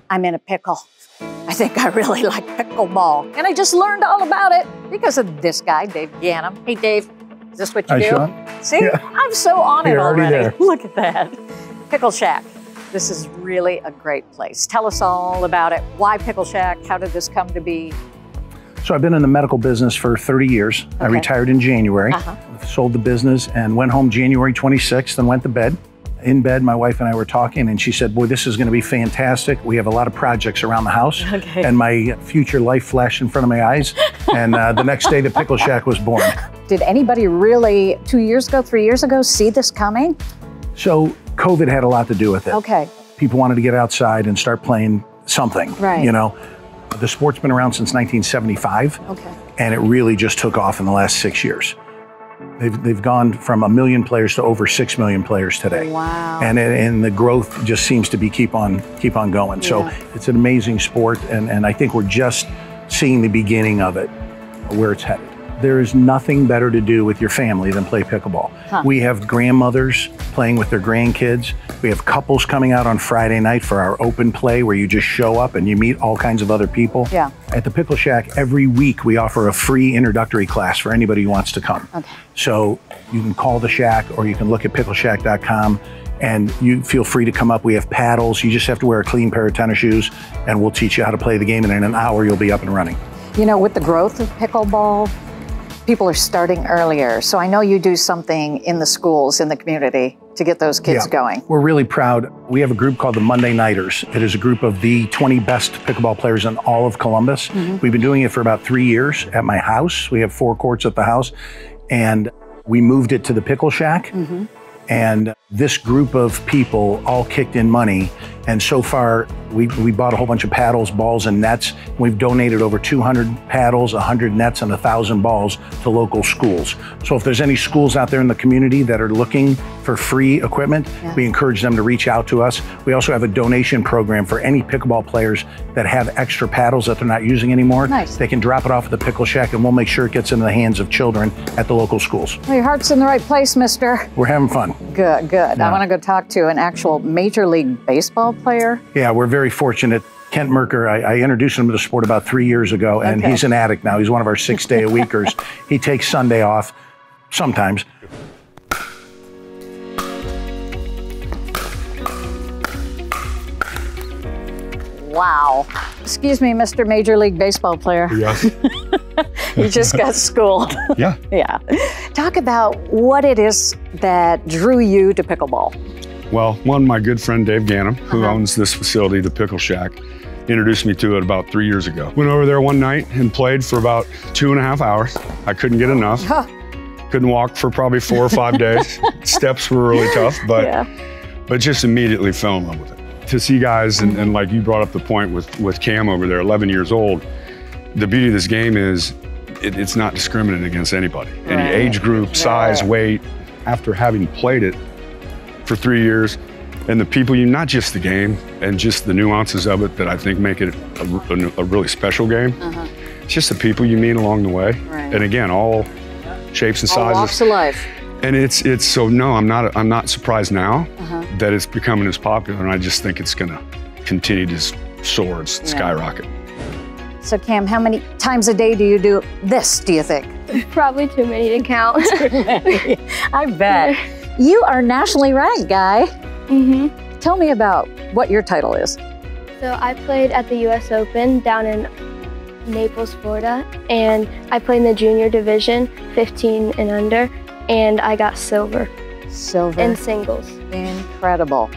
I'm in a pickle. I think I really like pickleball. And I just learned all about it because of this guy, Dave Ganem. Hey, Dave, is this what you do? Shawn. See, Yeah. I'm so on it You're already already. there. Look at that. Pickle Shack. This is really a great place. Tell us all about it. Why Pickle Shack? How did this come to be? So I've been in the medical business for 30 years. I retired in January, sold the business and went home January 26th and went to bed. In bed, my wife and I were talking and she said, boy, this is gonna be fantastic. We have a lot of projects around the house. And my future life flashed in front of my eyes. And the next day, the Pickle Shack was born. Did anybody really 2 years ago, 3 years ago, see this coming? So COVID had a lot to do with it. Okay. People wanted to get outside and start playing something, Right. you know. The sport's been around since 1975. Okay. And it really just took off in the last 6 years. They've gone from 1 million players to over 6 million players today. Wow. And the growth just seems to be keep on going. So it's an amazing sport, and I think we're just seeing the beginning of it, where it's headed. There is nothing better to do with your family than play pickleball. We have grandmothers playing with their grandkids. We have couples coming out on Friday night for our open play where you just show up and you meet all kinds of other people. Yeah. At the Pickle Shack, every week we offer a free introductory class for anybody who wants to come. Okay. So you can call the Shack or you can look at pickleshack.com and you feel free to come up. We have paddles. You just have to wear a clean pair of tennis shoes and we'll teach you how to play the game, and in an hour you'll be up and running. You know, with the growth of pickleball, people are starting earlier. So I know you do something in the schools, in the community, to get those kids going. We're really proud. We have a group called the Monday Nighters. It is a group of the 20 best pickleball players in all of Columbus. We've been doing it for about 3 years at my house. We have 4 courts at the house, and we moved it to the Pickle Shack. And this group of people all kicked in money. And so far, we bought a whole bunch of paddles, balls, and nets. We've donated over 200 paddles, 100 nets, and 1,000 balls to local schools. So if there's any schools out there in the community that are looking for free equipment, we encourage them to reach out to us. We also have a donation program for any pickleball players that have extra paddles that they're not using anymore. Nice. They can drop it off at the Pickle Shack, and we'll make sure it gets into the hands of children at the local schools. Well, your heart's in the right place, mister. We're having fun. Good, good. I want to go talk to an actual Major League Baseball player. Yeah, we're very fortunate. Kent Merker, I introduced him to the sport about 3 years ago, and he's an addict now. He's one of our 6-day-a-weekers. He takes Sunday off, sometimes. Wow. Excuse me, Mr. Major League Baseball player. Yes. You just got schooled. Yeah. Yeah. Talk about what it is that drew you to pickleball. Well, my good friend Dave Ganem, who owns this facility, the Pickle Shack, introduced me to it about 3 years ago. Went over there one night and played for about 2.5 hours. I couldn't get enough. Couldn't walk for probably 4 or 5 days. Steps were really tough, but just immediately fell in love with it. To see guys, and like you brought up the point with Cam over there, 11 years old, the beauty of this game is it's not discriminating against anybody. Any age group, size, weight. After having played it for 3 years, and the people not just the game and just the nuances of it that I think make it a really special game. It's just the people you meet along the way. And again, all shapes and sizes. All walks of life. And it's so no, I'm not surprised now that it's becoming as popular, and I just think it's gonna continue to soar, skyrocket. So Cam, how many times a day do you do this, do you think? Probably too many to count. I bet. You are nationally ranked, guy. Tell me about what your title is. So I played at the US Open down in Naples, Florida, and I played in the junior division, 15 and under, and I got silver. Silver. In singles. Incredible.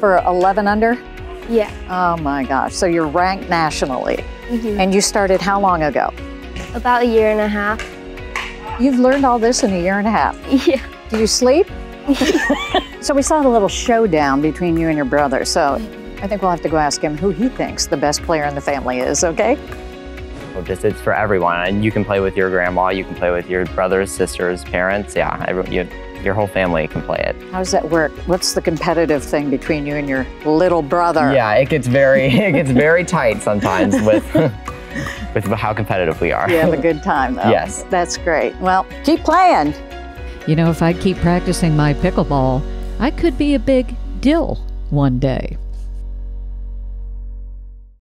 For 11 under? Yeah. Oh my gosh, so you're ranked nationally. And you started how long ago? About 1.5 years. You've learned all this in 1.5 years? Yeah. Do you sleep? So we saw the little showdown between you and your brother, so I think we'll have to go ask him who he thinks the best player in the family is, okay? Well, it's for everyone, and you can play with your grandma, you can play with your brothers, sisters, parents, your whole family can play it. How does that work? What's the competitive thing between you and your little brother? Yeah, it gets very tight sometimes with how competitive we are. You have a good time, though. Yes. That's great. Well, keep playing. You know, if I keep practicing my pickleball, I could be a big deal one day.